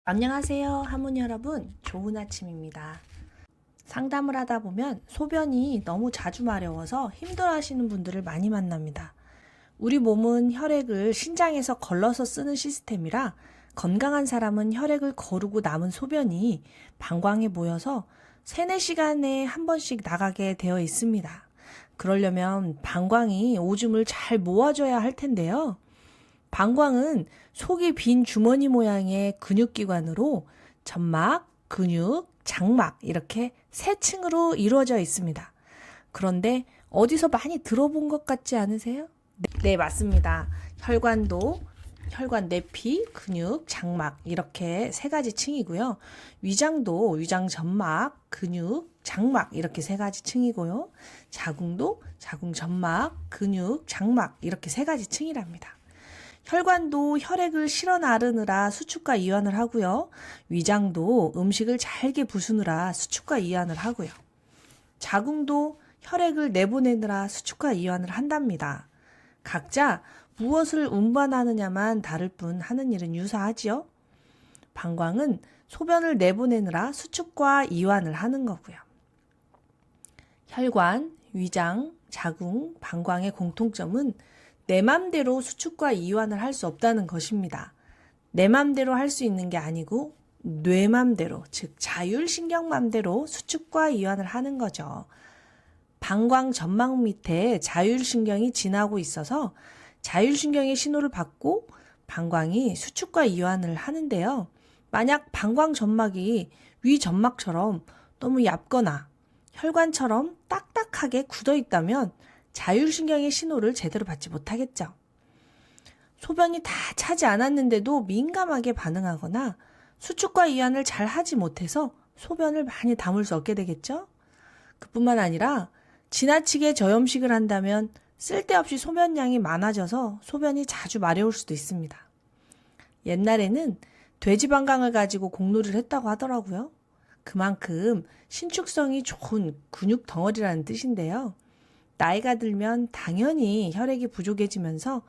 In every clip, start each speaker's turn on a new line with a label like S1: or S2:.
S1: 안녕하세요, 하모니 여러분. 좋은 아침입니다. 상담을 하다 보면 소변이 너무 자주 마려워서 힘들어하시는 분들을 많이 만납니다. 우리 몸은 혈액을 신장에서 걸러서 쓰는 시스템이라 건강한 사람은 혈액을 거르고 남은 소변이 방광에 모여서 3, 4시간에 한 번씩 나가게 되어 있습니다. 그러려면 방광이 오줌을 잘 모아줘야 할 텐데요. 방광은 속이 빈 주머니 모양의 근육기관으로 점막, 근육, 장막 이렇게 세 층으로 이루어져 있습니다. 그런데 어디서 많이 들어본 것 같지 않으세요? 네, 맞습니다. 혈관 내피, 근육, 장막 이렇게 세 가지 층이고요. 위장도 위장 점막, 근육, 장막 이렇게 세 가지 층이고요. 자궁도 자궁 점막, 근육, 장막 이렇게 세 가지 층이랍니다. 혈관도 혈액을 실어 나르느라 수축과 이완을 하고요. 위장도 음식을 잘게 부수느라 수축과 이완을 하고요. 자궁도 혈액을 내보내느라 수축과 이완을 한답니다. 각자 무엇을 운반하느냐만 다를 뿐 하는 일은 유사하지요. 방광은 소변을 내보내느라 수축과 이완을 하는 거고요. 혈관, 위장, 자궁, 방광의 공통점은 내 맘대로 수축과 이완을 할 수 없다는 것입니다. 내 맘대로 할 수 있는 게 아니고 뇌 맘대로, 즉 자율신경 맘대로 수축과 이완을 하는 거죠. 방광 점막 밑에 자율신경이 지나고 있어서 자율신경의 신호를 받고 방광이 수축과 이완을 하는데요. 만약 방광 점막이 위 점막처럼 너무 얇거나 혈관처럼 딱딱하게 굳어 있다면 자율신경의 신호를 제대로 받지 못하겠죠. 소변이 다 차지 않았는데도 민감하게 반응하거나 수축과 이완을 잘 하지 못해서 소변을 많이 담을 수 없게 되겠죠. 그뿐만 아니라 지나치게 저염식을 한다면 쓸데없이 소변량이 많아져서 소변이 자주 마려울 수도 있습니다. 옛날에는 돼지방광을 가지고 공놀이를 했다고 하더라고요. 그만큼 신축성이 좋은 근육 덩어리라는 뜻인데요. 나이가 들면 당연히 혈액이 부족해지면서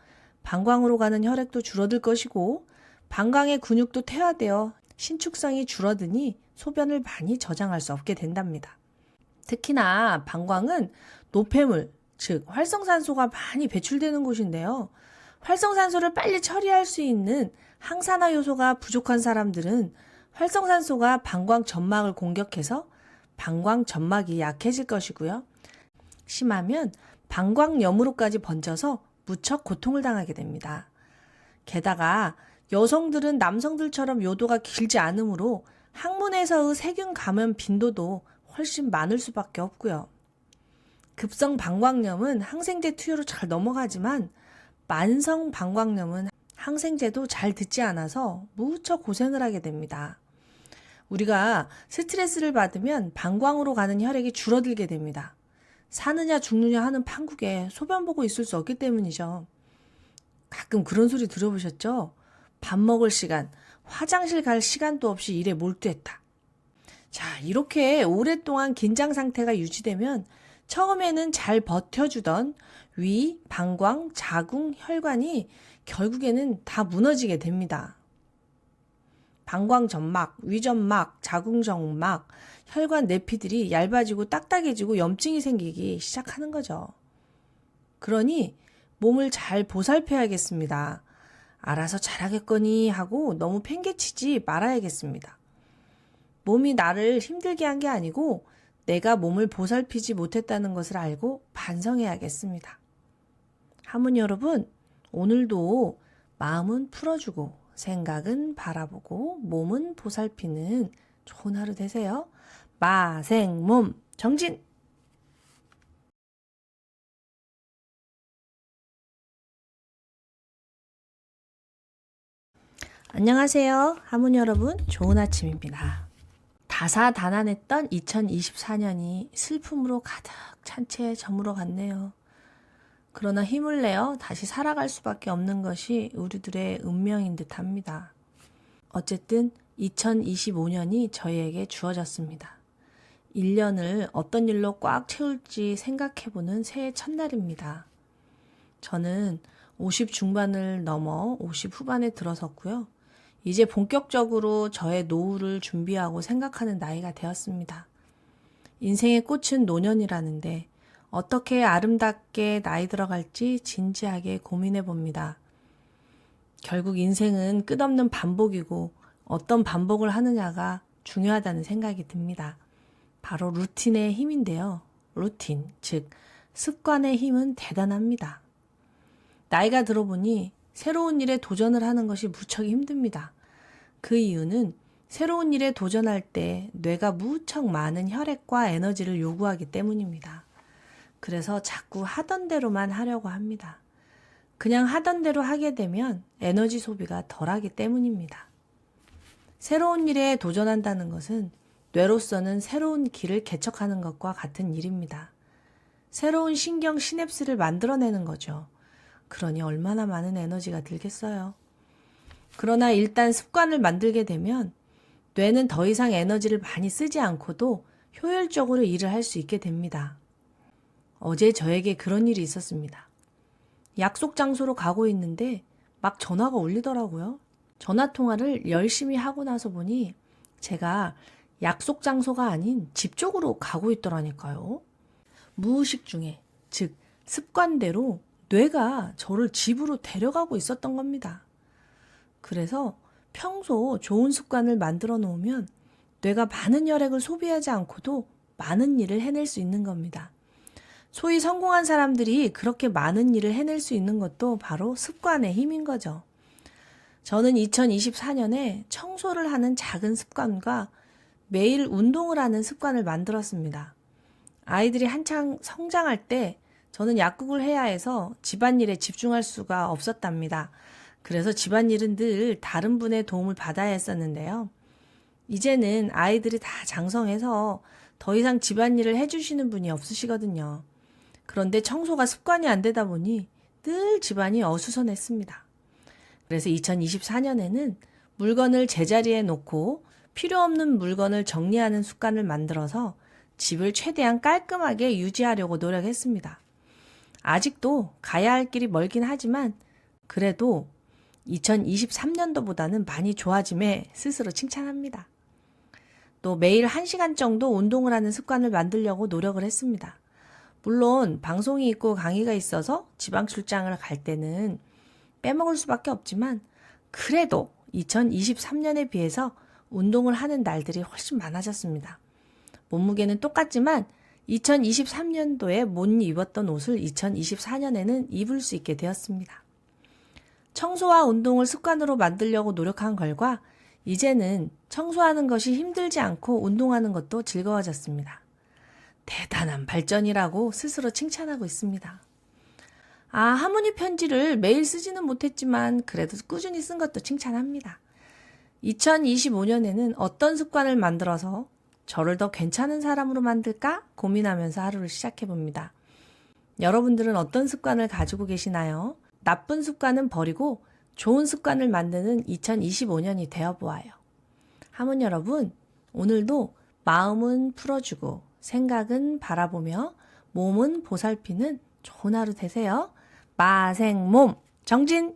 S1: 방광으로 가는 혈액도 줄어들 것이고 방광의 근육도 퇴화되어 신축성이 줄어드니 소변을 많이 저장할 수 없게 된답니다. 특히나 방광은 노폐물, 즉 활성산소가 많이 배출되는 곳인데요. 활성산소를 빨리 처리할 수 있는 항산화 요소가 부족한 사람들은 활성산소가 방광 점막을 공격해서 방광 점막이 약해질 것이고요. 심하면 방광염으로까지 번져서 무척 고통을 당하게 됩니다. 게다가 여성들은 남성들처럼 요도가 길지 않으므로 항문에서의 세균 감염 빈도도 훨씬 많을 수밖에 없고요. 급성 방광염은 항생제 투여로 잘 넘어가지만 만성 방광염은 항생제도 잘 듣지 않아서 무척 고생을 하게 됩니다. 우리가 스트레스를 받으면 방광으로 가는 혈액이 줄어들게 됩니다. 사느냐 죽느냐 하는 판국에 소변 보고 있을 수 없기 때문이죠. 가끔 그런 소리 들어보셨죠? 밥 먹을 시간, 화장실 갈 시간도 없이 일에 몰두했다. 자, 이렇게 오랫동안 긴장 상태가 유지되면 처음에는 잘 버텨주던 위, 방광, 자궁, 혈관이 결국에는 다 무너지게 됩니다. 방광 점막, 위점막, 자궁 점막, 혈관 내피들이 얇아지고 딱딱해지고 염증이 생기기 시작하는 거죠. 그러니 몸을 잘 보살펴야겠습니다. 알아서 잘하겠거니 하고 너무 팽개치지 말아야겠습니다. 몸이 나를 힘들게 한 게 아니고 내가 몸을 보살피지 못했다는 것을 알고 반성해야겠습니다. 하모니 여러분, 오늘도 마음은 풀어주고 생각은 바라보고 몸은 보살피는 좋은 하루 되세요. 마생몸 정진! 안녕하세요. 하모니 여러분, 좋은 아침입니다. 다사다난했던 2024년이 슬픔으로 가득 찬 채 저물어 갔네요. 그러나 힘을 내어 다시 살아갈 수밖에 없는 것이 우리들의 운명인 듯 합니다. 어쨌든 2025년이 저희에게 주어졌습니다. 1년을 어떤 일로 꽉 채울지 생각해보는 새해 첫날입니다. 저는 50 중반을 넘어 50 후반에 들어섰고요. 이제 본격적으로 저의 노후를 준비하고 생각하는 나이가 되었습니다. 인생의 꽃은 노년이라는데 어떻게 아름답게 나이 들어갈지 진지하게 고민해 봅니다. 결국 인생은 끝없는 반복이고 어떤 반복을 하느냐가 중요하다는 생각이 듭니다. 바로 루틴의 힘인데요. 루틴, 즉 습관의 힘은 대단합니다. 나이가 들어보니 새로운 일에 도전을 하는 것이 무척 힘듭니다. 그 이유는 새로운 일에 도전할 때 뇌가 무척 많은 혈액과 에너지를 요구하기 때문입니다. 그래서 자꾸 하던 대로만 하려고 합니다. 그냥 하던 대로 하게 되면 에너지 소비가 덜하기 때문입니다. 새로운 일에 도전한다는 것은 뇌로서는 새로운 길을 개척하는 것과 같은 일입니다. 새로운 신경 시냅스를 만들어내는 거죠. 그러니 얼마나 많은 에너지가 들겠어요. 그러나 일단 습관을 만들게 되면 뇌는 더 이상 에너지를 많이 쓰지 않고도 효율적으로 일을 할 수 있게 됩니다. 어제 저에게 그런 일이 있었습니다. 약속 장소로 가고 있는데 막 전화가 울리더라고요. 전화 통화를 열심히 하고 나서 보니 제가 약속 장소가 아닌 집 쪽으로 가고 있더라니까요. 무의식 중에, 즉 습관대로 뇌가 저를 집으로 데려가고 있었던 겁니다. 그래서 평소 좋은 습관을 만들어 놓으면 뇌가 많은 혈액을 소비하지 않고도 많은 일을 해낼 수 있는 겁니다. 소위 성공한 사람들이 그렇게 많은 일을 해낼 수 있는 것도 바로 습관의 힘인 거죠. 저는 2024년에 청소를 하는 작은 습관과 매일 운동을 하는 습관을 만들었습니다. 아이들이 한창 성장할 때 저는 약국을 해야 해서 집안일에 집중할 수가 없었답니다. 그래서 집안일은 늘 다른 분의 도움을 받아야 했었는데요. 이제는 아이들이 다 장성해서 더 이상 집안일을 해주시는 분이 없으시거든요. 그런데 청소가 습관이 안 되다 보니 늘 집안이 어수선했습니다. 그래서 2024년에는 물건을 제자리에 놓고 필요 없는 물건을 정리하는 습관을 만들어서 집을 최대한 깔끔하게 유지하려고 노력했습니다. 아직도 가야 할 길이 멀긴 하지만 그래도 2023년도보다는 많이 좋아짐에 스스로 칭찬합니다. 또 매일 1시간 정도 운동을 하는 습관을 만들려고 노력을 했습니다. 물론 방송이 있고 강의가 있어서 지방 출장을 갈 때는 빼먹을 수밖에 없지만 그래도 2023년에 비해서 운동을 하는 날들이 훨씬 많아졌습니다. 몸무게는 똑같지만 2023년도에 못 입었던 옷을 2024년에는 입을 수 있게 되었습니다. 청소와 운동을 습관으로 만들려고 노력한 결과 이제는 청소하는 것이 힘들지 않고 운동하는 것도 즐거워졌습니다. 대단한 발전이라고 스스로 칭찬하고 있습니다. 하모니 편지를 매일 쓰지는 못했지만 그래도 꾸준히 쓴 것도 칭찬합니다. 2025년에는 어떤 습관을 만들어서 저를 더 괜찮은 사람으로 만들까 고민하면서 하루를 시작해봅니다. 여러분들은 어떤 습관을 가지고 계시나요? 나쁜 습관은 버리고 좋은 습관을 만드는 2025년이 되어보아요. 하모니 여러분, 오늘도 마음은 풀어주고 생각은 바라보며 몸은 보살피는 좋은 하루 되세요. 마생몸 정진!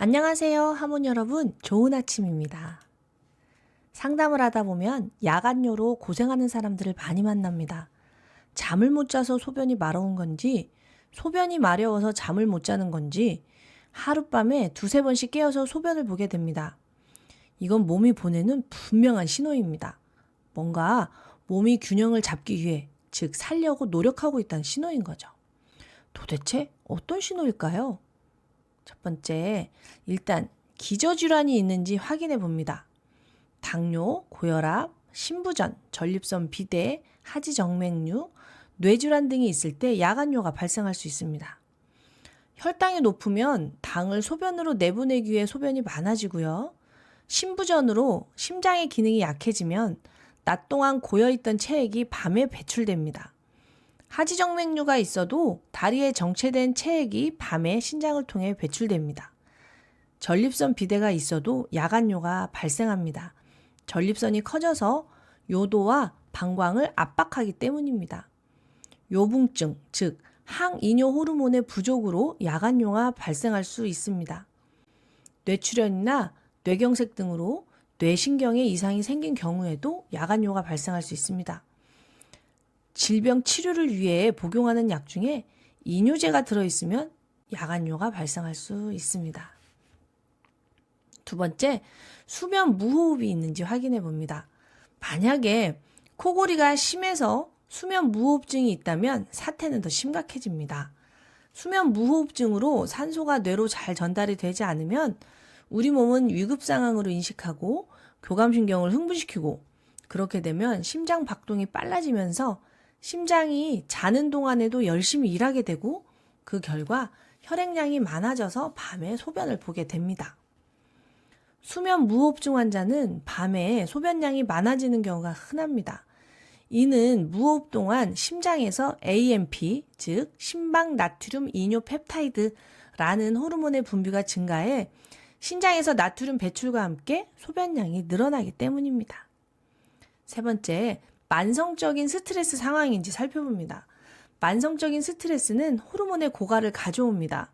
S1: 안녕하세요, 하모니 여러분. 좋은 아침입니다. 상담을 하다 보면 야간요로 고생하는 사람들을 많이 만납니다. 잠을 못 자서 소변이 마려운 건지, 소변이 마려워서 잠을 못 자는 건지, 하룻밤에 2-3번씩 깨어서 소변을 보게 됩니다. 이건 몸이 보내는 분명한 신호입니다. 뭔가 몸이 균형을 잡기 위해, 즉 살려고 노력하고 있다는 신호인 거죠. 도대체 어떤 신호일까요? 첫 번째, 일단 기저질환이 있는지 확인해 봅니다. 당뇨, 고혈압, 신부전, 전립선 비대, 하지정맥류, 뇌질환 등이 있을 때 야간요가 발생할 수 있습니다. 혈당이 높으면 당을 소변으로 내보내기 위해 소변이 많아지고요. 신부전으로 심장의 기능이 약해지면 낮 동안 고여있던 체액이 밤에 배출됩니다. 하지정맥류가 있어도 다리에 정체된 체액이 밤에 신장을 통해 배출됩니다. 전립선 비대가 있어도 야간요가 발생합니다. 전립선이 커져서 요도와 방광을 압박하기 때문입니다. 요붕증, 즉 항이뇨 호르몬의 부족으로 야간뇨가 발생할 수 있습니다. 뇌출혈이나 뇌경색 등으로 뇌신경에 이상이 생긴 경우에도 야간뇨가 발생할 수 있습니다. 질병 치료를 위해 복용하는 약 중에 이뇨제가 들어있으면 야간뇨가 발생할 수 있습니다. 두 번째, 수면 무호흡이 있는지 확인해 봅니다. 만약에 코골이가 심해서 수면 무호흡증이 있다면 사태는 더 심각해집니다. 수면 무호흡증으로 산소가 뇌로 잘 전달이 되지 않으면 우리 몸은 위급 상황으로 인식하고 교감신경을 흥분시키고, 그렇게 되면 심장 박동이 빨라지면서 심장이 자는 동안에도 열심히 일하게 되고, 그 결과 혈액량이 많아져서 밤에 소변을 보게 됩니다. 수면 무호흡증 환자는 밤에 소변량이 많아지는 경우가 흔합니다. 이는 무호흡 동안 심장에서 AMP, 즉 심박 나트륨 이뇨 펩타이드라는 호르몬의 분비가 증가해 신장에서 나트륨 배출과 함께 소변량이 늘어나기 때문입니다. 세 번째, 만성적인 스트레스 상황인지 살펴봅니다. 만성적인 스트레스는 호르몬의 고갈을 가져옵니다.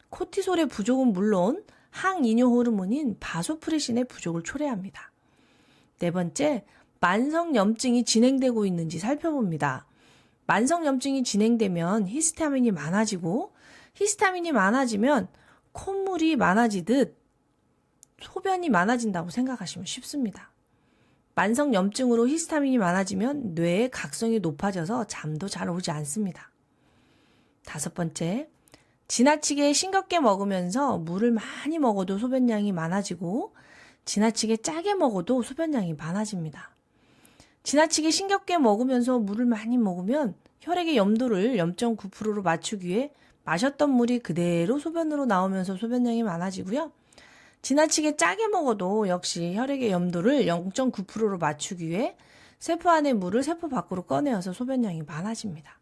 S1: 코티솔의 부족은 물론 항이뇨 호르몬인 바소프레신의 부족을 초래합니다. 네 번째, 만성염증이 진행되고 있는지 살펴봅니다. 만성염증이 진행되면 히스타민이 많아지고, 히스타민이 많아지면 콧물이 많아지듯 소변이 많아진다고 생각하시면 쉽습니다. 만성염증으로 히스타민이 많아지면 뇌의 각성이 높아져서 잠도 잘 오지 않습니다. 다섯 번째, 지나치게 싱겁게 먹으면서 물을 많이 먹어도 소변량이 많아지고, 지나치게 짜게 먹어도 소변량이 많아집니다. 지나치게 싱겁게 먹으면서 물을 많이 먹으면 혈액의 염도를 0.9%로 맞추기 위해 마셨던 물이 그대로 소변으로 나오면서 소변량이 많아지고요. 지나치게 짜게 먹어도 역시 혈액의 염도를 0.9%로 맞추기 위해 세포 안의 물을 세포 밖으로 꺼내어서 소변량이 많아집니다.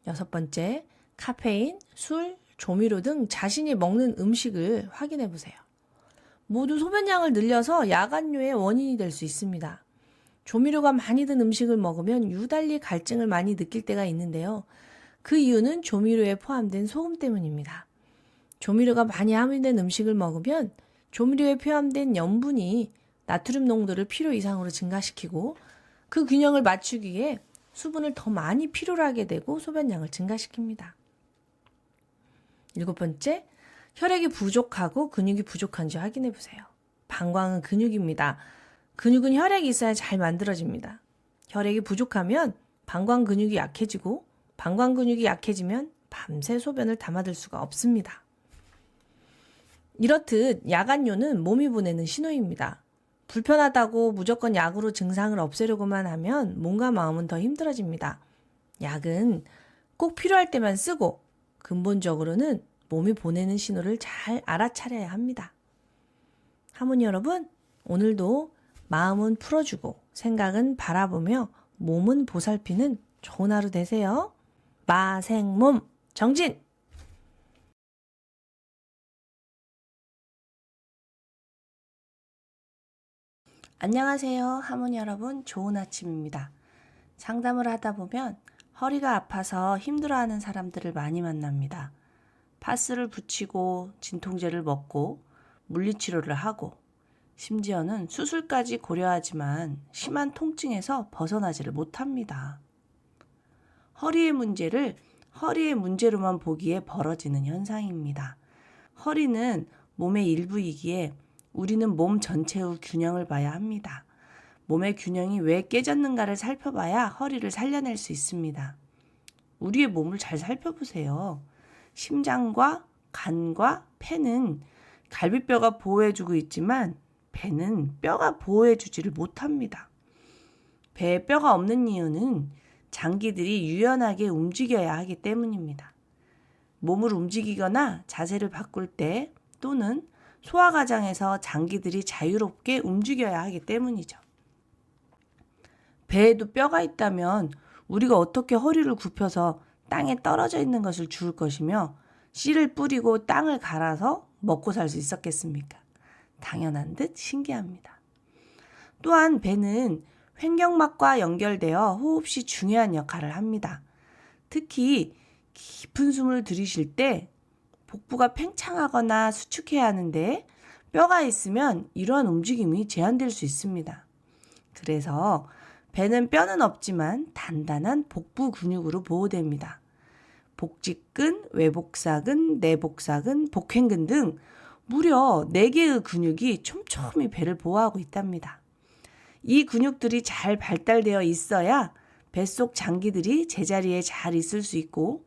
S1: 여섯 번째, 카페인, 술, 조미료 등 자신이 먹는 음식을 확인해 보세요. 모두 소변량을 늘려서 야간뇨의 원인이 될 수 있습니다. 조미료가 많이 든 음식을 먹으면 유달리 갈증을 많이 느낄 때가 있는데요. 그 이유는 조미료에 포함된 소금 때문입니다. 조미료가 많이 함유된 음식을 먹으면 조미료에 포함된 염분이 나트륨 농도를 필요 이상으로 증가시키고, 그 균형을 맞추기 위해 수분을 더 많이 필요로 하게 되고 소변량을 증가시킵니다. 일곱 번째, 혈액이 부족하고 근육이 부족한지 확인해 보세요. 방광은 근육입니다. 근육은 혈액이 있어야 잘 만들어집니다. 혈액이 부족하면 방광 근육이 약해지고, 방광 근육이 약해지면 밤새 소변을 담아들 수가 없습니다. 이렇듯 야간뇨는 몸이 보내는 신호입니다. 불편하다고 무조건 약으로 증상을 없애려고만 하면 몸과 마음은 더 힘들어집니다. 약은 꼭 필요할 때만 쓰고, 근본적으로는 몸이 보내는 신호를 잘 알아차려야 합니다. 하모니 여러분, 오늘도 마음은 풀어주고 생각은 바라보며 몸은 보살피는 좋은 하루 되세요. 마생몸 정진! 안녕하세요. 하모니 여러분, 좋은 아침입니다. 상담을 하다 보면 허리가 아파서 힘들어하는 사람들을 많이 만납니다. 파스를 붙이고 진통제를 먹고 물리치료를 하고, 심지어는 수술까지 고려하지만 심한 통증에서 벗어나지를 못합니다. 허리의 문제를 허리의 문제로만 보기에 벌어지는 현상입니다. 허리는 몸의 일부이기에 우리는 몸 전체의 균형을 봐야 합니다. 몸의 균형이 왜 깨졌는가를 살펴봐야 허리를 살려낼 수 있습니다. 우리의 몸을 잘 살펴보세요. 심장과 간과 폐는 갈비뼈가 보호해주고 있지만 배는 뼈가 보호해주지를 못합니다. 배에 뼈가 없는 이유는 장기들이 유연하게 움직여야 하기 때문입니다. 몸을 움직이거나 자세를 바꿀 때, 또는 소화 과정에서 장기들이 자유롭게 움직여야 하기 때문이죠. 배에도 뼈가 있다면 우리가 어떻게 허리를 굽혀서 땅에 떨어져 있는 것을 주울 것이며 씨를 뿌리고 땅을 갈아서 먹고 살 수 있었겠습니까? 당연한 듯 신기합니다. 또한 배는
S2: 횡격막과 연결되어 호흡시 중요한 역할을 합니다. 특히 깊은 숨을 들이쉴 때 복부가 팽창하거나 수축해야 하는데 뼈가 있으면 이러한 움직임이 제한될 수 있습니다. 그래서 배는 뼈는 없지만 단단한 복부 근육으로 보호됩니다. 복직근, 외복사근, 내복사근, 복횡근 등 무려 4개의 근육이 촘촘히 배를 보호하고 있답니다. 이 근육들이 잘 발달되어 있어야 뱃속 장기들이 제자리에 잘 있을 수 있고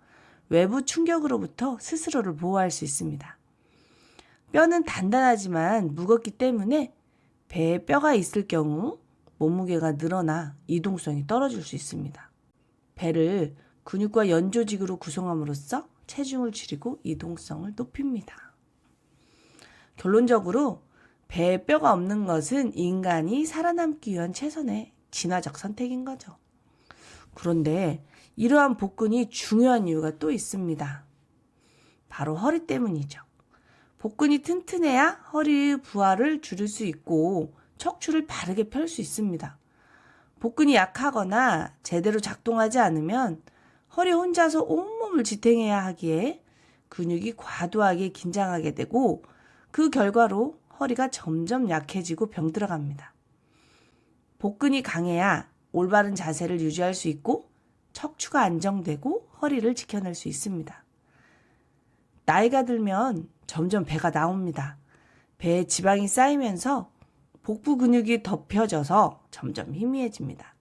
S2: 외부 충격으로부터 스스로를 보호할 수 있습니다. 뼈는 단단하지만 무겁기 때문에 배에 뼈가 있을 경우 몸무게가 늘어나 이동성이 떨어질 수 있습니다. 배를 근육과 연조직으로 구성함으로써 체중을 줄이고 이동성을 높입니다. 결론적으로 배에 뼈가 없는 것은 인간이 살아남기 위한 최선의 진화적 선택인 거죠. 그런데 이러한 복근이 중요한 이유가 또 있습니다. 바로 허리 때문이죠. 복근이 튼튼해야 허리의 부하를 줄일 수 있고 척추를 바르게 펼 수 있습니다. 복근이 약하거나 제대로 작동하지 않으면 허리 혼자서 온몸을 지탱해야 하기에 근육이 과도하게 긴장하게 되고 그 결과로 허리가 점점 약해지고 병들어갑니다. 복근이 강해야 올바른 자세를 유지할 수 있고 척추가 안정되고 허리를 지켜낼 수 있습니다. 나이가 들면 점점 배가 나옵니다. 배에 지방이 쌓이면서 복부 근육이 덮여져서 점점 희미해집니다.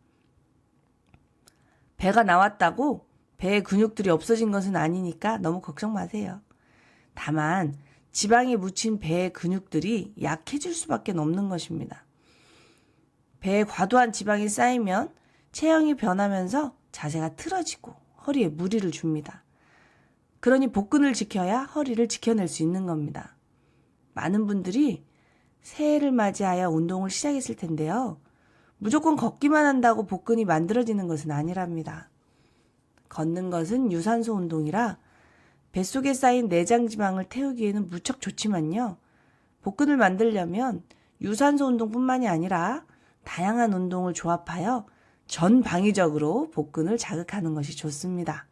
S2: 배가 나왔다고 배에 근육들이 없어진 것은 아니니까 너무 걱정 마세요. 다만 지방이 묻힌 배의 근육들이 약해질 수밖에 없는 것입니다. 배에 과도한 지방이 쌓이면 체형이 변하면서 자세가 틀어지고 허리에 무리를 줍니다. 그러니 복근을 지켜야 허리를 지켜낼 수 있는 겁니다. 많은 분들이 새해를 맞이하여 운동을 시작했을 텐데요. 무조건 걷기만 한다고 복근이 만들어지는 것은 아니랍니다. 걷는 것은 유산소 운동이라 뱃속에 쌓인 내장 지방을 태우기에는 무척 좋지만요. 복근을 만들려면 유산소 운동뿐만이 아니라 다양한 운동을 조합하여 전방위적으로 복근을 자극하는 것이 좋습니다.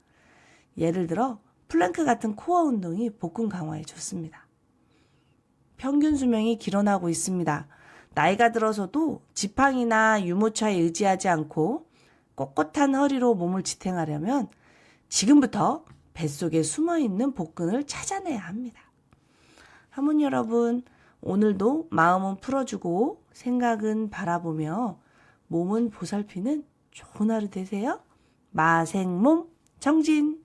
S2: 예를 들어 플랭크 같은 코어 운동이 복근 강화에 좋습니다. 평균 수명이 길어나고 있습니다. 나이가 들어서도 지팡이나 유모차에 의지하지 않고 꼿꼿한 허리로 몸을 지탱하려면 지금부터 뱃속에 숨어있는 복근을 찾아내야 합니다. 하모니 여러분, 오늘도 마음은 풀어주고 생각은 바라보며 몸은 보살피는 좋은 하루 되세요. 마생몸 정진!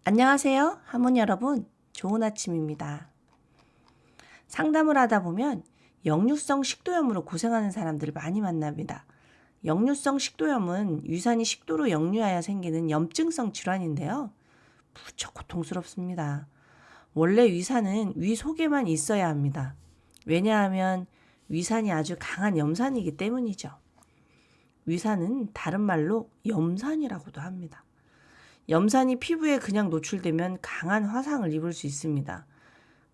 S2: 안녕하세요. 하모니 여러분, 좋은 아침입니다. 상담을 하다 보면 역류성 식도염으로 고생하는 사람들을 많이 만납니다. 역류성 식도염은 위산이 식도로 역류하여 생기는 염증성 질환인데요. 무척 고통스럽습니다. 원래 위산은 위 속에만 있어야 합니다. 왜냐하면 위산이 아주 강한 염산이기 때문이죠. 위산은 다른 말로 염산이라고도 합니다. 염산이 피부에 그냥 노출되면 강한 화상을 입을 수 있습니다.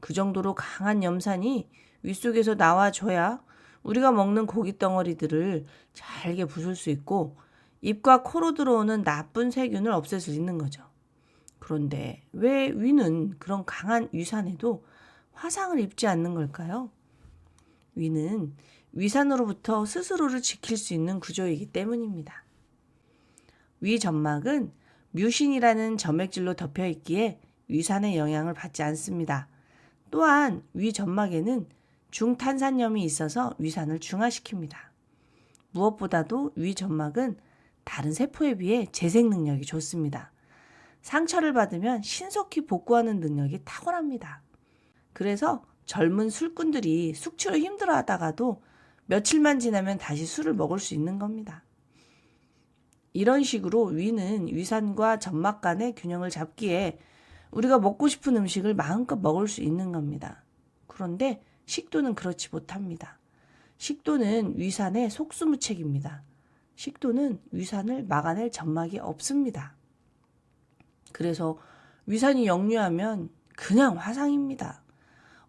S2: 그 정도로 강한 염산이 윗속에서 나와줘야 우리가 먹는 고기 덩어리들을 잘게 부술 수 있고 입과 코로 들어오는 나쁜 세균을 없앨 수 있는 거죠. 그런데 왜 위는 그런 강한 위산에도 화상을 입지 않는 걸까요? 위는 위산으로부터 스스로를 지킬 수 있는 구조이기 때문입니다. 위 점막은 뮤신이라는 점액질로 덮여 있기에 위산의 영향을 받지 않습니다. 또한 위 점막에는 중탄산염이 있어서 위산을 중화시킵니다. 무엇보다도 위 점막은 다른 세포에 비해 재생 능력이 좋습니다. 상처를 받으면 신속히 복구하는 능력이 탁월합니다. 그래서 젊은 술꾼들이 숙취로 힘들어하다가도 며칠만 지나면 다시 술을 먹을 수 있는 겁니다. 이런 식으로 위는 위산과 점막 간의 균형을 잡기에 우리가 먹고 싶은 음식을 마음껏 먹을 수 있는 겁니다. 그런데 식도는 그렇지 못합니다. 식도는 위산의 속수무책입니다. 식도는 위산을 막아낼 점막이 없습니다. 그래서 위산이 역류하면 그냥 화상입니다.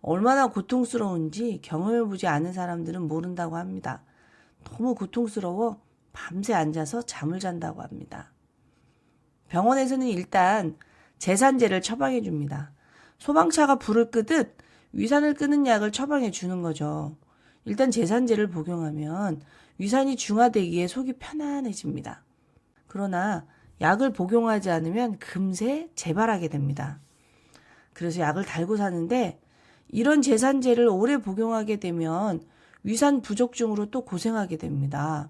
S2: 얼마나 고통스러운지 경험해보지 않은 사람들은 모른다고 합니다. 너무 고통스러워 밤새 앉아서 잠을 잔다고 합니다. 병원에서는 일단 제산제를 처방해 줍니다. 소방차가 불을 끄듯 위산을 끄는 약을 처방해 주는 거죠. 일단 제산제를 복용하면 위산이 중화되기에 속이 편안해집니다. 그러나 약을 복용하지 않으면 금세 재발하게 됩니다. 그래서 약을 달고 사는데 이런 제산제를 오래 복용하게 되면 위산 부족증으로 또 고생하게 됩니다.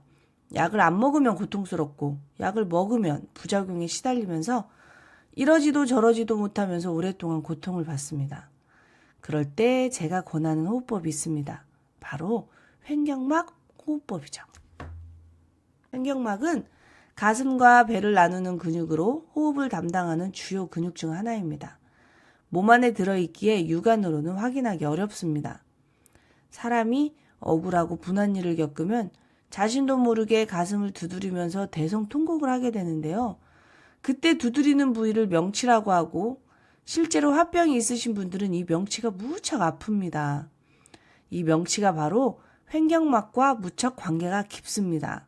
S2: 약을 안 먹으면 고통스럽고 약을 먹으면 부작용에 시달리면서 이러지도 저러지도 못하면서 오랫동안 고통을 받습니다. 그럴 때 제가 권하는 호흡법이 있습니다. 바로 횡격막 호흡법이죠. 횡격막은 가슴과 배를 나누는 근육으로 호흡을 담당하는 주요 근육 중 하나입니다. 몸 안에 들어있기에 육안으로는 확인하기 어렵습니다. 사람이 억울하고 분한 일을 겪으면 자신도 모르게 가슴을 두드리면서 대성통곡을 하게 되는데요. 그때 두드리는 부위를 명치라고 하고 실제로 화병이 있으신 분들은 이 명치가 무척 아픕니다. 이 명치가 바로 횡격막과 무척 관계가 깊습니다.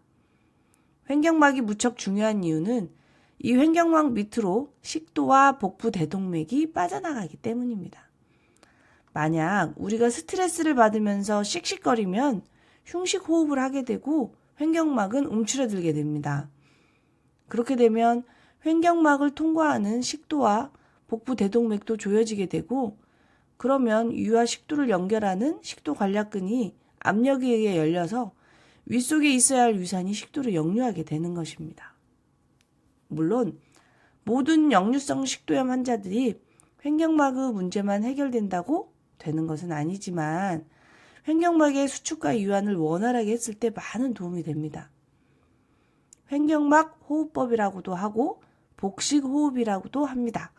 S2: 횡격막이 무척 중요한 이유는 이 횡격막 밑으로 식도와 복부 대동맥이 빠져나가기 때문입니다. 만약 우리가 스트레스를 받으면서 씩씩거리면 흉식 호흡을 하게 되고 횡격막은 움츠러들게 됩니다. 그렇게 되면 횡격막을 통과하는 식도와 복부 대동맥도 조여지게 되고 그러면 위와 식도를 연결하는 식도 관략근이 압력에 의해 열려서 윗속에 있어야 할 위산이 식도로 역류하게 되는 것입니다. 물론 모든 역류성 식도염 환자들이 횡격막의 문제만 해결된다고 되는 것은 아니지만 횡격막의 수축과 이완을 원활하게 했을 때 많은 도움이 됩니다. 횡격막 호흡법이라고도 하고 복식 호흡이라고도 합니다.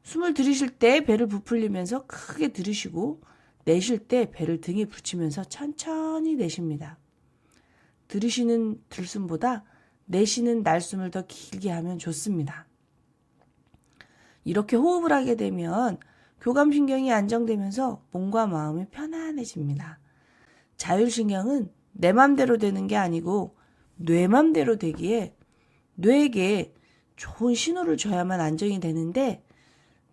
S2: 숨을 들이쉴 때 배를 부풀리면서 크게 들이쉬고 내쉴 때 배를 등에 붙이면서 천천히 내쉽니다. 들이쉬는 들숨보다 내쉬는 날숨을 더 길게 하면 좋습니다. 이렇게 호흡을 하게 되면 교감신경이 안정되면서 몸과 마음이 편안해집니다. 자율신경은 내 맘대로 되는 게 아니고 뇌 맘대로 되기에 뇌에게 좋은 신호를 줘야만 안정이 되는데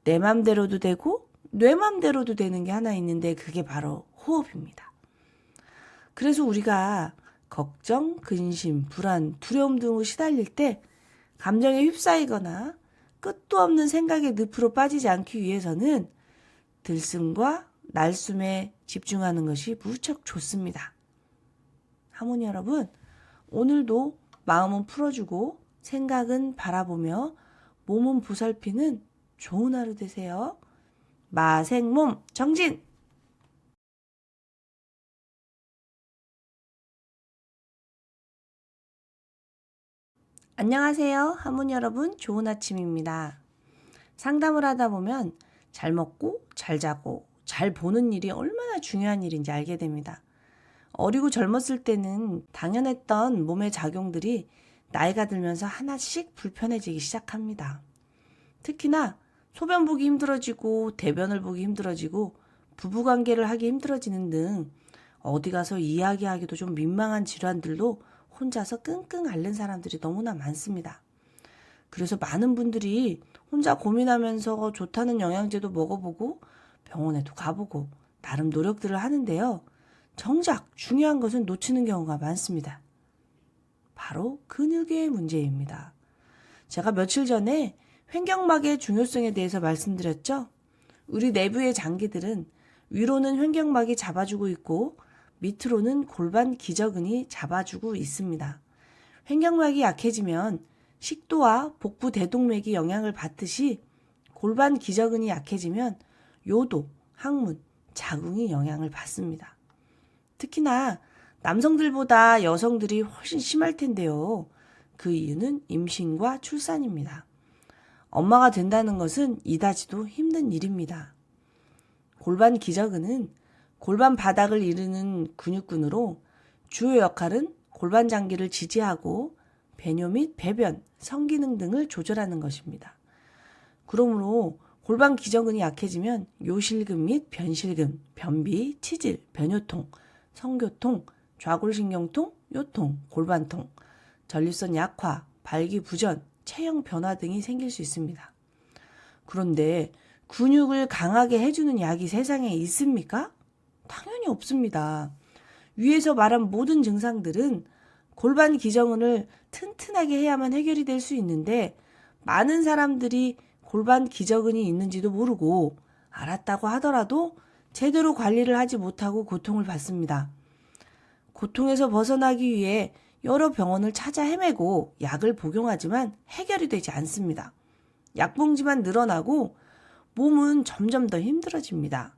S2: 내 맘대로도 되고 뇌 맘대로도 되는 게 하나 있는데 그게 바로 호흡입니다. 그래서 우리가 걱정, 근심, 불안, 두려움 등으로 시달릴 때 감정에 휩싸이거나 끝도 없는 생각의 늪으로 빠지지 않기 위해서는 들숨과 날숨에 집중하는 것이 무척 좋습니다. 하모니 여러분, 오늘도 마음은 풀어주고 생각은 바라보며 몸은 보살피는 좋은 하루 되세요. 마생몸 정진! 안녕하세요. 하모니 여러분, 좋은 아침입니다. 상담을 하다 보면 잘 먹고 잘 자고 잘 보는 일이 얼마나 중요한 일인지 알게 됩니다. 어리고 젊었을 때는 당연했던 몸의 작용들이 나이가 들면서 하나씩 불편해지기 시작합니다. 특히나 소변 보기 힘들어지고 대변을 보기 힘들어지고 부부관계를 하기 힘들어지는 등 어디 가서 이야기하기도 좀 민망한 질환들도 혼자서 끙끙 앓는 사람들이 너무나 많습니다. 그래서 많은 분들이 혼자 고민하면서 좋다는 영양제도 먹어보고 병원에도 가보고 나름 노력들을 하는데요. 정작 중요한 것은 놓치는 경우가 많습니다. 바로 근육의 문제입니다. 제가 며칠 전에 횡격막의 중요성에 대해서 말씀드렸죠. 우리 내부의 장기들은 위로는 횡격막이 잡아주고 있고 밑으로는 골반 기저근이 잡아주고 있습니다. 횡격막이 약해지면 식도와 복부 대동맥이 영향을 받듯이 골반 기저근이 약해지면 요도, 항문, 자궁이 영향을 받습니다. 특히나 남성들보다 여성들이 훨씬 심할 텐데요. 그 이유는 임신과 출산입니다. 엄마가 된다는 것은 이다지도 힘든 일입니다. 골반 기저근은 골반 바닥을 이루는 근육근으로 주요 역할은 골반 장기를 지지하고 배뇨 및 배변, 성기능 등을 조절하는 것입니다. 그러므로 골반 기저근이 약해지면 요실금 및 변실금, 변비, 치질, 변요통, 성교통, 좌골신경통, 요통, 골반통, 전립선 약화, 발기부전, 체형 변화 등이 생길 수 있습니다. 그런데 근육을 강하게 해주는 약이 세상에 있습니까? 당연히 없습니다. 위에서 말한 모든 증상들은 골반 기저근을 튼튼하게 해야만 해결이 될 수 있는데 많은 사람들이 골반 기저근이 있는지도 모르고 알았다고 하더라도 제대로 관리를 하지 못하고 고통을 받습니다. 고통에서 벗어나기 위해 여러 병원을 찾아 헤매고 약을 복용하지만 해결이 되지 않습니다. 약봉지만 늘어나고 몸은 점점 더 힘들어집니다.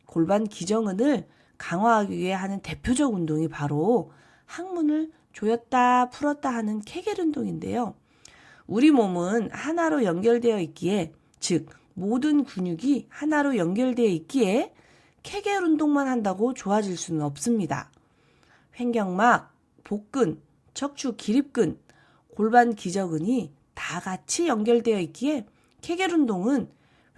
S2: 골반 기저근을 강화하기 위해 하는 대표적 운동이 바로 항문을 조였다 풀었다 하는 케겔 운동인데요. 우리 몸은 하나로 연결되어 있기에, 즉 모든 근육이 하나로 연결되어 있기에 케겔 운동만 한다고 좋아질 수는 없습니다. 횡격막, 복근, 척추 기립근, 골반 기저근이 다 같이 연결되어 있기에 케겔 운동은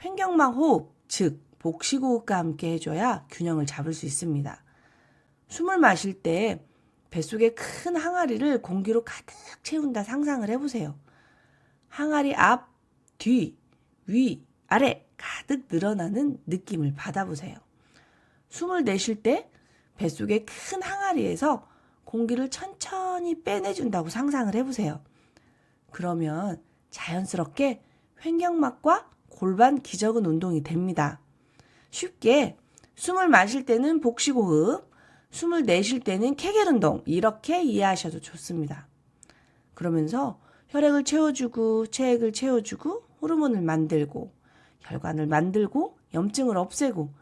S2: 횡격막 호흡, 즉 복식 호흡과 함께 해줘야 균형을 잡을 수 있습니다. 숨을 마실 때 뱃속에 큰 항아리를 공기로 가득 채운다 상상을 해보세요. 항아리 앞, 뒤, 위, 아래 가득 늘어나는 느낌을 받아보세요. 숨을 내쉴 때 뱃속의 큰 항아리에서 공기를 천천히 빼내준다고 상상을 해보세요. 그러면 자연스럽게 횡격막과 골반 기저근 운동이 됩니다. 쉽게 숨을 마실 때는 복식호흡, 숨을 내쉴 때는 케겔 운동, 이렇게 이해하셔도 좋습니다. 그러면서 혈액을 채워주고 체액을 채워주고 호르몬을 만들고 혈관을 만들고 염증을 없애고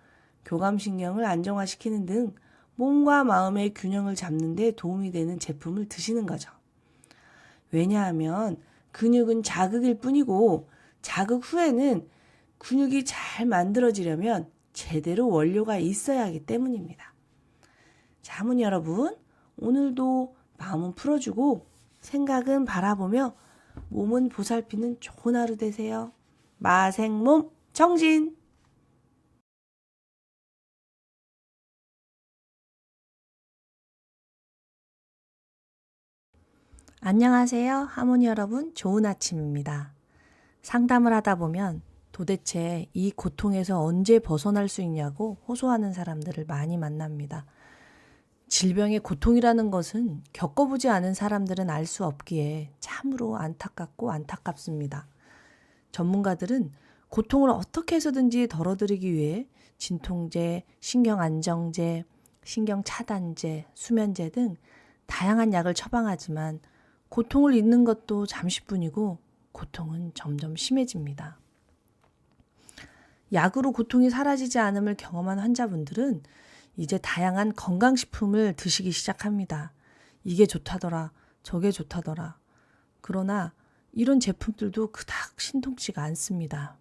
S2: 교감신경을 안정화시키는 등 몸과 마음의 균형을 잡는 데 도움이 되는 제품을 드시는 거죠. 왜냐하면 근육은 자극일 뿐이고 자극 후에는 근육이 잘 만들어지려면 제대로 원료가 있어야 하기 때문입니다. 자, 하모니 여러분, 오늘도 마음은 풀어주고 생각은 바라보며 몸은 보살피는 좋은 하루 되세요. 마생몸 정진!
S1: 안녕하세요. 하모니 여러분, 좋은 아침입니다. 상담을 하다 보면 도대체 이 고통에서 언제 벗어날 수 있냐고 호소하는 사람들을 많이 만납니다. 질병의 고통이라는 것은 겪어보지 않은 사람들은 알 수 없기에 참으로 안타깝고 안타깝습니다. 전문가들은 고통을 어떻게 해서든지 덜어드리기 위해 진통제, 신경안정제, 신경차단제, 수면제 등 다양한 약을 처방하지만 고통을 잊는 것도 잠시뿐이고 고통은 점점 심해집니다. 약으로 고통이 사라지지 않음을 경험한 환자분들은 이제 다양한 건강식품을 드시기 시작합니다. 이게 좋다더라, 저게 좋다더라. 그러나 이런 제품들도 그닥 신통치가 않습니다.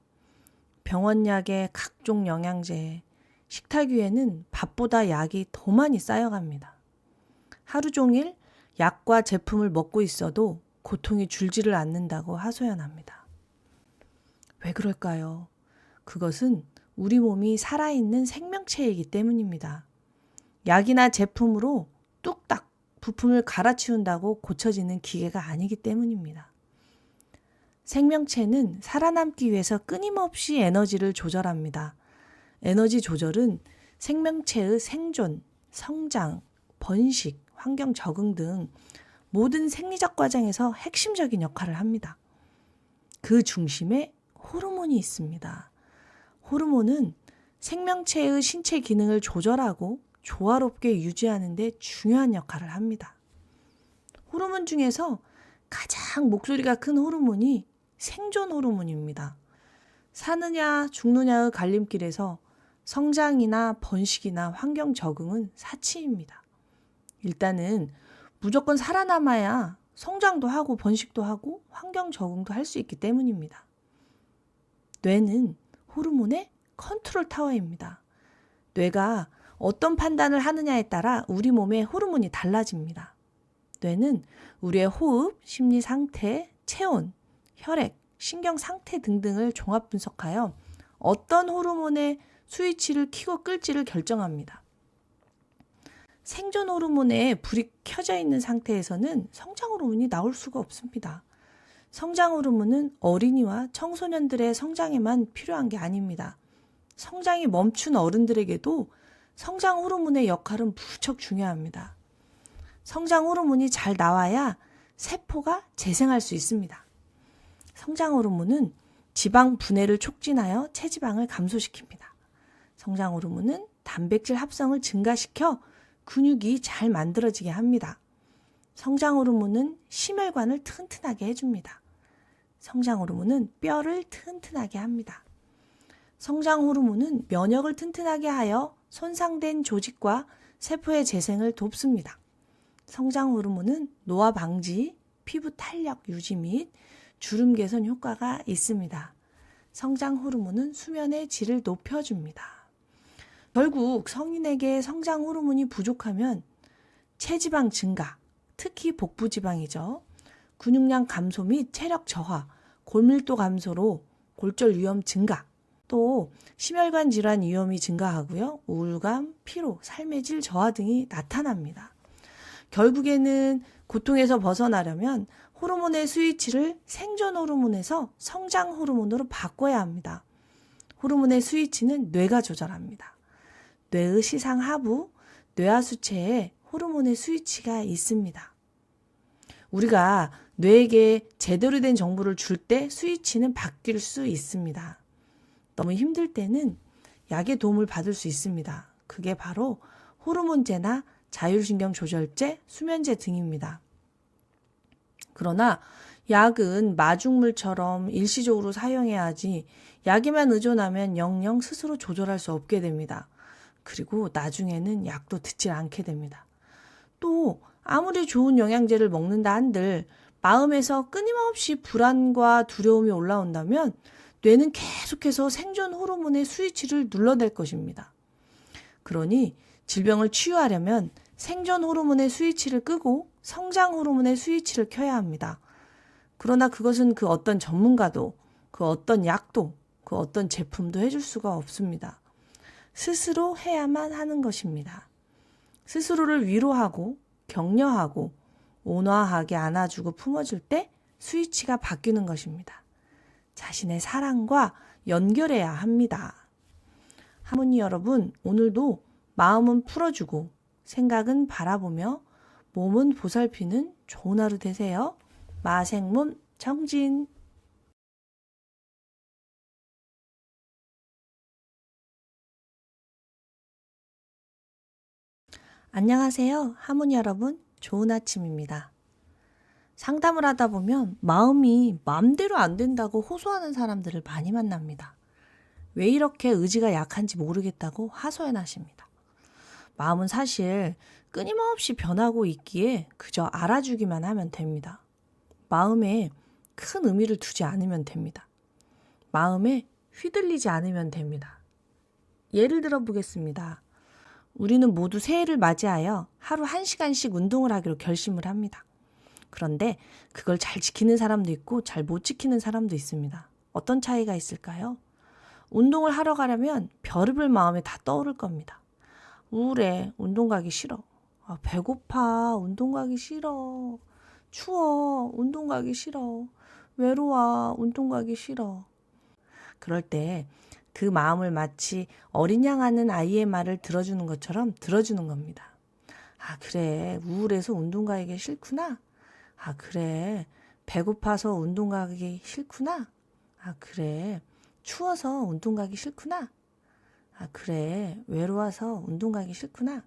S1: 병원약에 각종 영양제, 식탁 위에는 밥보다 약이 더 많이 쌓여갑니다. 하루 종일 약과 제품을 먹고 있어도 고통이 줄지를 않는다고 하소연합니다. 왜 그럴까요? 그것은 우리 몸이 살아있는 생명체이기 때문입니다. 약이나 제품으로 뚝딱 부품을 갈아치운다고 고쳐지는 기계가 아니기 때문입니다. 생명체는 살아남기 위해서 끊임없이 에너지를 조절합니다. 에너지 조절은 생명체의 생존, 성장, 번식, 환경 적응 등 모든 생리적 과정에서 핵심적인 역할을 합니다. 그 중심에 호르몬이 있습니다. 호르몬은 생명체의 신체 기능을 조절하고 조화롭게 유지하는 데 중요한 역할을 합니다. 호르몬 중에서 가장 목소리가 큰 호르몬이 생존 호르몬입니다. 사느냐 죽느냐의 갈림길에서 성장이나 번식이나 환경 적응은 사치입니다. 일단은 무조건 살아남아야 성장도 하고 번식도 하고 환경 적응도 할 수 있기 때문입니다. 뇌는 호르몬의 컨트롤 타워입니다. 뇌가 어떤 판단을 하느냐에 따라 우리 몸의 호르몬이 달라집니다. 뇌는 우리의 호흡, 심리 상태, 체온, 혈액, 신경 상태 등등을 종합 분석하여 어떤 호르몬의 스위치를 켜고 끌지를 결정합니다. 생존 호르몬에 불이 켜져 있는 상태에서는 성장 호르몬이 나올 수가 없습니다. 성장 호르몬은 어린이와 청소년들의 성장에만 필요한 게 아닙니다. 성장이 멈춘 어른들에게도 성장 호르몬의 역할은 무척 중요합니다. 성장 호르몬이 잘 나와야 세포가 재생할 수 있습니다. 성장 호르몬은 지방 분해를 촉진하여 체지방을 감소시킵니다. 성장 호르몬은 단백질 합성을 증가시켜 근육이 잘 만들어지게 합니다. 성장 호르몬은 심혈관을 튼튼하게 해줍니다. 성장 호르몬은 뼈를 튼튼하게 합니다. 성장 호르몬은 면역을 튼튼하게 하여 손상된 조직과 세포의 재생을 돕습니다. 성장 호르몬은 노화 방지, 피부 탄력 유지 및 주름 개선 효과가 있습니다. 성장 호르몬은 수면의 질을 높여줍니다. 결국 성인에게 성장 호르몬이 부족하면 체지방 증가, 특히 복부지방이죠. 근육량 감소 및 체력 저하, 골밀도 감소로 골절 위험 증가, 또 심혈관 질환 위험이 증가하고요. 우울감, 피로, 삶의 질 저하 등이 나타납니다. 결국에는 고통에서 벗어나려면 호르몬의 스위치를 생존 호르몬에서 성장 호르몬으로 바꿔야 합니다. 호르몬의 스위치는 뇌가 조절합니다. 뇌의 시상 하부, 뇌하수체에 호르몬의 스위치가 있습니다. 우리가 뇌에게 제대로 된 정보를 줄 때 스위치는 바뀔 수 있습니다. 너무 힘들 때는 약의 도움을 받을 수 있습니다. 그게 바로 호르몬제나 자율신경 조절제, 수면제 등입니다. 그러나 약은 마중물처럼 일시적으로 사용해야 하지 약에만 의존하면 영영 스스로 조절할 수 없게 됩니다. 그리고 나중에는 약도 듣지 않게 됩니다. 또 아무리 좋은 영양제를 먹는다 한들 마음에서 끊임없이 불안과 두려움이 올라온다면 뇌는 계속해서 생존 호르몬의 스위치를 눌러댈 것입니다. 그러니 질병을 치유하려면 생존 호르몬의 스위치를 끄고 성장 호르몬의 스위치를 켜야 합니다. 그러나 그것은 그 어떤 전문가도, 그 어떤 약도, 그 어떤 제품도 해줄 수가 없습니다. 스스로 해야만 하는 것입니다. 스스로를 위로하고 격려하고 온화하게 안아주고 품어줄 때 스위치가 바뀌는 것입니다. 자신의 사랑과 연결해야 합니다. 하모니 여러분, 오늘도 마음은 풀어주고 생각은 바라보며 몸은 보살피는 좋은 하루 되세요. 마생몸 정진. 안녕하세요. 하모니 여러분, 좋은 아침입니다. 상담을 하다 보면 마음이 마음대로 안 된다고 호소하는 사람들을 많이 만납니다. 왜 이렇게 의지가 약한지 모르겠다고 하소연하십니다. 마음은 사실 끊임없이 변하고 있기에 그저 알아주기만 하면 됩니다. 마음에 큰 의미를 두지 않으면 됩니다. 마음에 휘둘리지 않으면 됩니다. 예를 들어 보겠습니다. 우리는 모두 새해를 맞이하여 하루 1시간씩 운동을 하기로 결심을 합니다. 그런데 그걸 잘 지키는 사람도 있고 잘 못 지키는 사람도 있습니다. 어떤 차이가 있을까요? 운동을 하러 가려면 별의별 마음이 다 떠오를 겁니다. 우울해, 운동 가기 싫어. 배고파, 운동 가기 싫어. 추워, 운동 가기 싫어. 외로워, 운동 가기 싫어. 그럴 때 그 마음을 마치 어린 양 하는 아이의 말을 들어주는 것처럼 들어주는 겁니다. 그래, 우울해서 운동 가기 싫구나. 그래, 배고파서 운동 가기 싫구나. 그래, 추워서 운동 가기 싫구나. 그래, 외로워서 운동 가기 싫구나.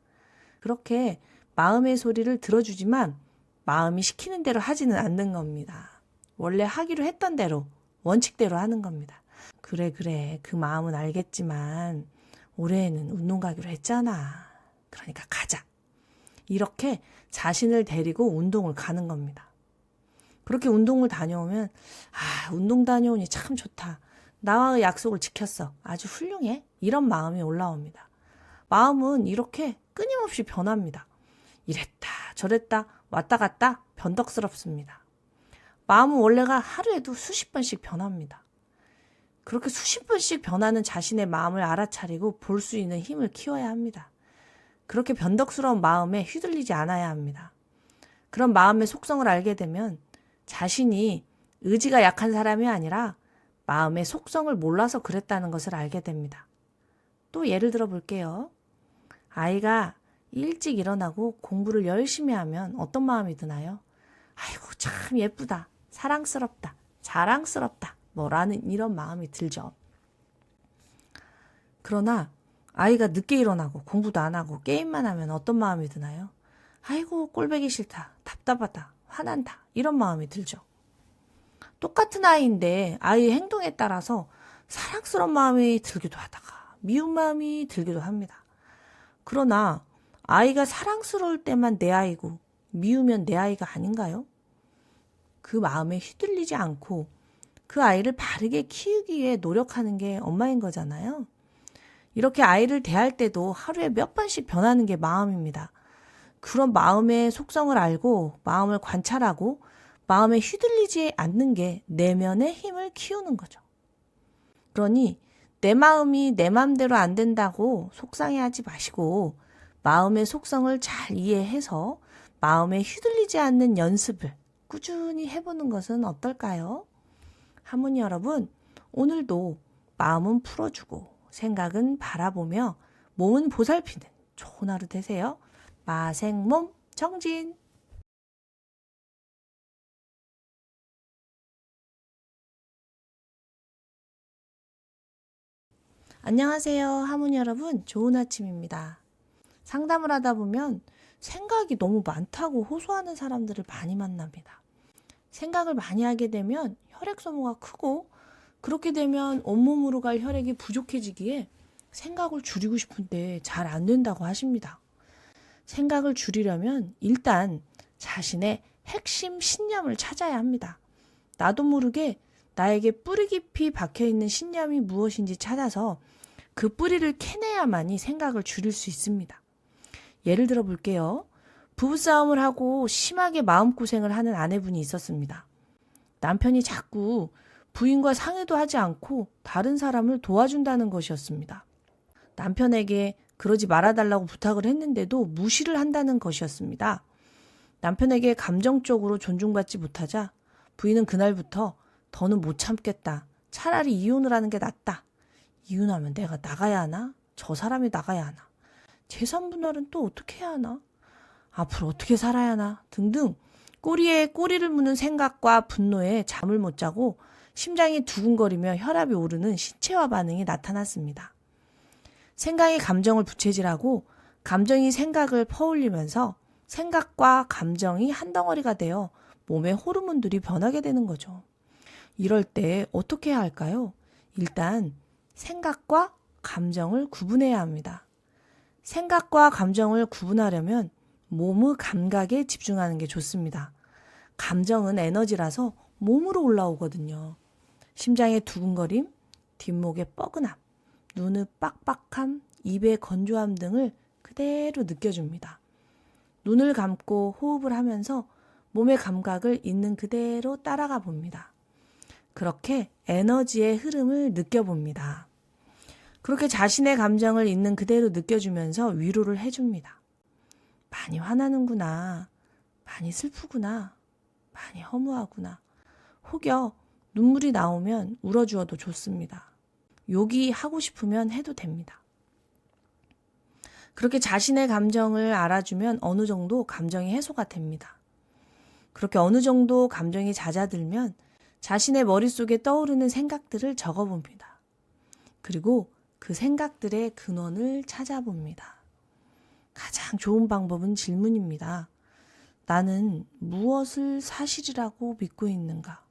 S1: 그렇게 마음의 소리를 들어주지만 마음이 시키는 대로 하지는 않는 겁니다. 원래 하기로 했던 대로, 원칙대로 하는 겁니다. 그래, 그 마음은 알겠지만 올해에는 운동 가기로 했잖아. 그러니까 가자. 이렇게 자신을 데리고 운동을 가는 겁니다. 그렇게 운동을 다녀오면 운동 다녀오니 참 좋다. 나와의 약속을 지켰어. 아주 훌륭해. 이런 마음이 올라옵니다. 마음은 이렇게 끊임없이 변합니다. 이랬다 저랬다 왔다 갔다 변덕스럽습니다. 마음은 원래가 하루에도 수십 번씩 변합니다. 그렇게 수십 번씩 변하는 자신의 마음을 알아차리고 볼 수 있는 힘을 키워야 합니다. 그렇게 변덕스러운 마음에 휘둘리지 않아야 합니다. 그런 마음의 속성을 알게 되면 자신이 의지가 약한 사람이 아니라 마음의 속성을 몰라서 그랬다는 것을 알게 됩니다. 또 예를 들어 볼게요. 아이가 일찍 일어나고 공부를 열심히 하면 어떤 마음이 드나요? 아이고 참 예쁘다, 사랑스럽다, 자랑스럽다 뭐라는 이런 마음이 들죠. 그러나 아이가 늦게 일어나고 공부도 안 하고 게임만 하면 어떤 마음이 드나요? 아이고 꼴보기 싫다, 답답하다, 화난다 이런 마음이 들죠. 똑같은 아이인데 아이의 행동에 따라서 사랑스러운 마음이 들기도 하다가 미운 마음이 들기도 합니다. 그러나 아이가 사랑스러울 때만 내 아이고 미우면 내 아이가 아닌가요? 그 마음에 휘둘리지 않고 그 아이를 바르게 키우기 위해 노력하는 게 엄마인 거잖아요. 이렇게 아이를 대할 때도 하루에 몇 번씩 변하는 게 마음입니다. 그런 마음의 속성을 알고 마음을 관찰하고 마음에 휘둘리지 않는 게 내면의 힘을 키우는 거죠. 그러니 내 마음이 내 마음대로 안 된다고 속상해하지 마시고 마음의 속성을 잘 이해해서 마음에 휘둘리지 않는 연습을 꾸준히 해보는 것은 어떨까요? 하모니 여러분, 오늘도 마음은 풀어주고 생각은 바라보며 몸은 보살피는 좋은 하루 되세요. 마생몸 정진! 안녕하세요. 하모니 여러분, 좋은 아침입니다. 상담을 하다 보면 생각이 너무 많다고 호소하는 사람들을 많이 만납니다. 생각을 많이 하게 되면 혈액 소모가 크고 그렇게 되면 온몸으로 갈 혈액이 부족해지기에 생각을 줄이고 싶은데 잘 안 된다고 하십니다. 생각을 줄이려면 일단 자신의 핵심 신념을 찾아야 합니다. 나도 모르게 나에게 뿌리 깊이 박혀있는 신념이 무엇인지 찾아서 그 뿌리를 캐내야만이 생각을 줄일 수 있습니다. 예를 들어 볼게요. 부부싸움을 하고 심하게 마음고생을 하는 아내분이 있었습니다. 남편이 자꾸 부인과 상의도 하지 않고 다른 사람을 도와준다는 것이었습니다. 남편에게 그러지 말아달라고 부탁을 했는데도 무시를 한다는 것이었습니다. 남편에게 감정적으로 존중받지 못하자 부인은 그날부터 더는 못 참겠다. 차라리 이혼을 하는 게 낫다. 이혼하면 내가 나가야 하나? 저 사람이 나가야 하나? 제3분할은 또 어떻게 해야 하나? 앞으로 어떻게 살아야 하나? 등등 꼬리에 꼬리를 무는 생각과 분노에 잠을 못 자고 심장이 두근거리며 혈압이 오르는 신체화 반응이 나타났습니다. 생각이 감정을 부채질하고 감정이 생각을 퍼올리면서 생각과 감정이 한 덩어리가 되어 몸의 호르몬들이 변하게 되는 거죠. 이럴 때 어떻게 해야 할까요? 일단 생각과 감정을 구분해야 합니다. 생각과 감정을 구분하려면 몸의 감각에 집중하는 게 좋습니다. 감정은 에너지라서 몸으로 올라오거든요. 심장의 두근거림, 뒷목의 뻐근함, 눈의 빡빡함, 입의 건조함 등을 그대로 느껴줍니다. 눈을 감고 호흡을 하면서 몸의 감각을 있는 그대로 따라가 봅니다. 그렇게 에너지의 흐름을 느껴봅니다. 그렇게 자신의 감정을 있는 그대로 느껴주면서 위로를 해줍니다. 많이 화나는구나. 많이 슬프구나. 많이 허무하구나. 혹여 눈물이 나오면 울어주어도 좋습니다. 욕이 하고 싶으면 해도 됩니다. 그렇게 자신의 감정을 알아주면 어느 정도 감정이 해소가 됩니다. 그렇게 어느 정도 감정이 잦아들면 자신의 머릿속에 떠오르는 생각들을 적어봅니다. 그리고 그 생각들의 근원을 찾아봅니다. 가장 좋은 방법은 질문입니다. 나는 무엇을 사실이라고 믿고 있는가?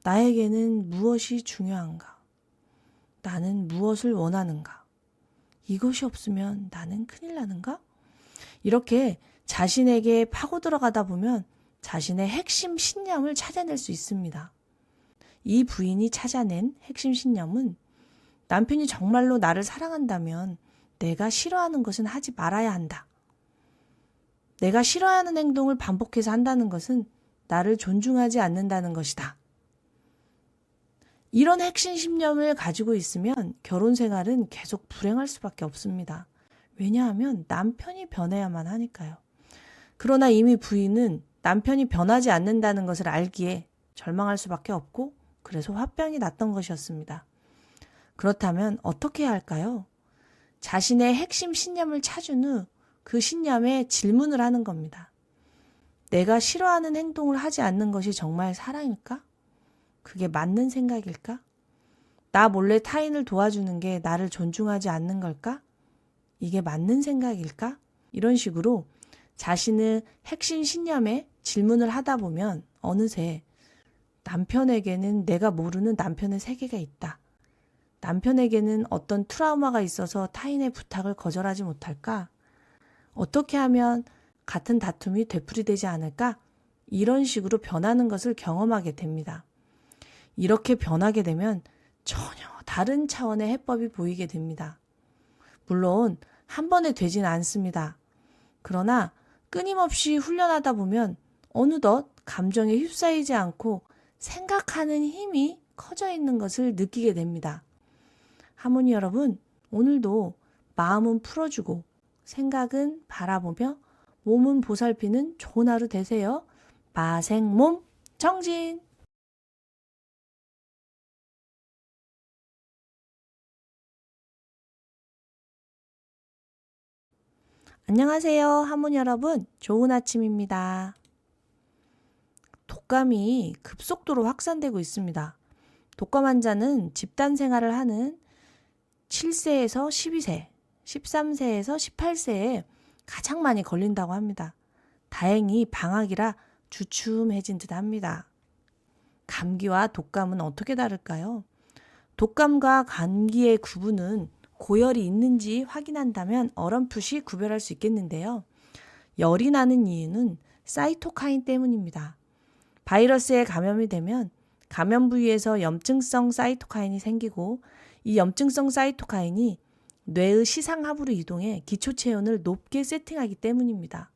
S1: 나에게는 무엇이 중요한가? 나는 무엇을 원하는가? 이것이 없으면 나는 큰일 나는가? 이렇게 자신에게 파고 들어가다 보면 자신의 핵심 신념을 찾아낼 수 있습니다. 이 부인이 찾아낸 핵심 신념은 남편이 정말로 나를 사랑한다면 내가 싫어하는 것은 하지 말아야 한다. 내가 싫어하는 행동을 반복해서 한다는 것은 나를 존중하지 않는다는 것이다. 이런 핵심 신념을 가지고 있으면 결혼 생활은 계속 불행할 수밖에 없습니다. 왜냐하면 남편이 변해야만 하니까요. 그러나 이미 부인은 남편이 변하지 않는다는 것을 알기에 절망할 수밖에 없고 그래서 화병이 났던 것이었습니다. 그렇다면 어떻게 해야 할까요? 자신의 핵심 신념을 찾은 후 그 신념에 질문을 하는 겁니다. 내가 싫어하는 행동을 하지 않는 것이 정말 사랑일까? 그게 맞는 생각일까? 나 몰래 타인을 도와주는 게 나를 존중하지 않는 걸까? 이게 맞는 생각일까? 이런 식으로 자신의 핵심 신념에 질문을 하다 보면 어느새 남편에게는 내가 모르는 남편의 세계가 있다. 남편에게는 어떤 트라우마가 있어서 타인의 부탁을 거절하지 못할까? 어떻게 하면 같은 다툼이 되풀이되지 않을까? 이런 식으로 변하는 것을 경험하게 됩니다. 이렇게 변하게 되면 전혀 다른 차원의 해법이 보이게 됩니다. 물론 한 번에 되진 않습니다. 그러나 끊임없이 훈련하다 보면 어느덧 감정에 휩싸이지 않고 생각하는 힘이 커져 있는 것을 느끼게 됩니다. 하모니 여러분, 오늘도 마음은 풀어주고 생각은 바라보며 몸은 보살피는 좋은 하루 되세요. 마생몸 정진! 안녕하세요. 하모니 여러분, 좋은 아침입니다. 독감이 급속도로 확산되고 있습니다. 독감 환자는 집단 생활을 하는 7세에서 12세, 13세에서 18세에 가장 많이 걸린다고 합니다. 다행히 방학이라 주춤해진 듯 합니다. 감기와 독감은 어떻게 다를까요? 독감과 감기의 구분은 고열이 있는지 확인한다면 어렴풋이 구별할 수 있겠는데요. 열이 나는 이유는 사이토카인 때문입니다. 바이러스에 감염이 되면 감염 부위에서 염증성 사이토카인이 생기고 이 염증성 사이토카인이 뇌의 시상하부로 이동해 기초체온을 높게 세팅하기 때문입니다.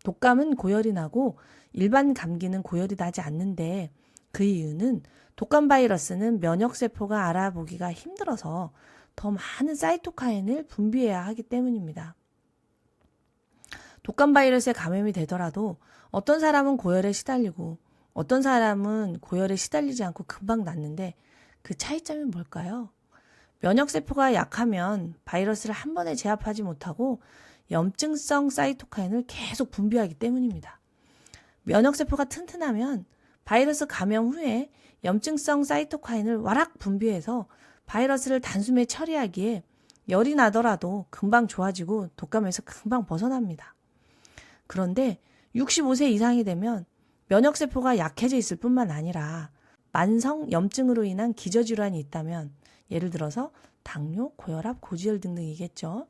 S1: 독감은 고열이 나고 일반 감기는 고열이 나지 않는데 그 이유는 독감 바이러스는 면역세포가 알아보기가 힘들어서 더 많은 사이토카인을 분비해야 하기 때문입니다. 독감 바이러스에 감염이 되더라도 어떤 사람은 고열에 시달리고 어떤 사람은 고열에 시달리지 않고 금방 낫는데 그 차이점이 뭘까요? 면역세포가 약하면 바이러스를 한 번에 제압하지 못하고 염증성 사이토카인을 계속 분비하기 때문입니다. 면역세포가 튼튼하면 바이러스 감염 후에 염증성 사이토카인을 와락 분비해서 바이러스를 단숨에 처리하기에 열이 나더라도 금방 좋아지고 독감에서 금방 벗어납니다. 그런데 65세 이상이 되면 면역세포가 약해져 있을 뿐만 아니라 만성 염증으로 인한 기저질환이 있다면 예를 들어서 당뇨, 고혈압, 고지혈 등등이겠죠.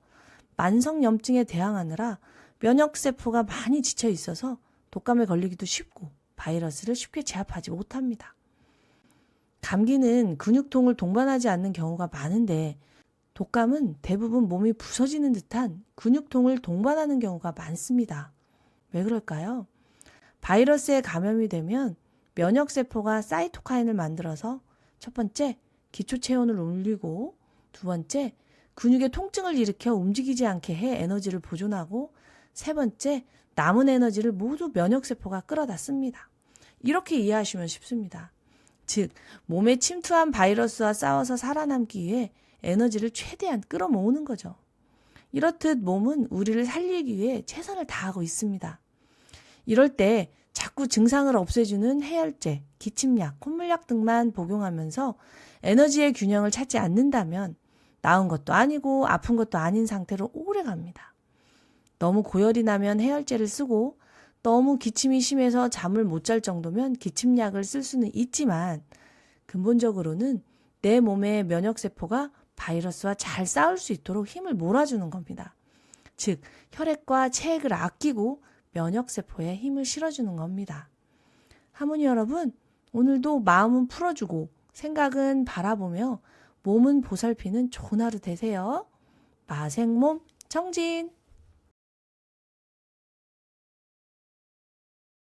S1: 만성 염증에 대항하느라 면역세포가 많이 지쳐 있어서 독감에 걸리기도 쉽고 바이러스를 쉽게 제압하지 못합니다. 감기는 근육통을 동반하지 않는 경우가 많은데 독감은 대부분 몸이 부서지는 듯한 근육통을 동반하는 경우가 많습니다. 왜 그럴까요? 바이러스에 감염이 되면 면역세포가 사이토카인을 만들어서 첫 번째, 기초체온을 올리고 두 번째, 근육의 통증을 일으켜 움직이지 않게 해 에너지를 보존하고 세 번째, 남은 에너지를 모두 면역세포가 끌어다 씁니다. 이렇게 이해하시면 쉽습니다. 즉, 몸에 침투한 바이러스와 싸워서 살아남기 위해 에너지를 최대한 끌어모으는 거죠. 이렇듯 몸은 우리를 살리기 위해 최선을 다하고 있습니다. 이럴 때 자꾸 증상을 없애주는 해열제, 기침약, 콧물약 등만 복용하면서 에너지의 균형을 찾지 않는다면 나은 것도 아니고 아픈 것도 아닌 상태로 오래 갑니다. 너무 고열이 나면 해열제를 쓰고 너무 기침이 심해서 잠을 못 잘 정도면 기침약을 쓸 수는 있지만 근본적으로는 내 몸의 면역세포가 바이러스와 잘 싸울 수 있도록 힘을 몰아주는 겁니다. 즉, 혈액과 체액을 아끼고 면역세포에 힘을 실어주는 겁니다. 하모니 여러분, 오늘도 마음은 풀어주고 생각은 바라보며 몸은 보살피는 좋은 하루 되세요. 마생몸 정진!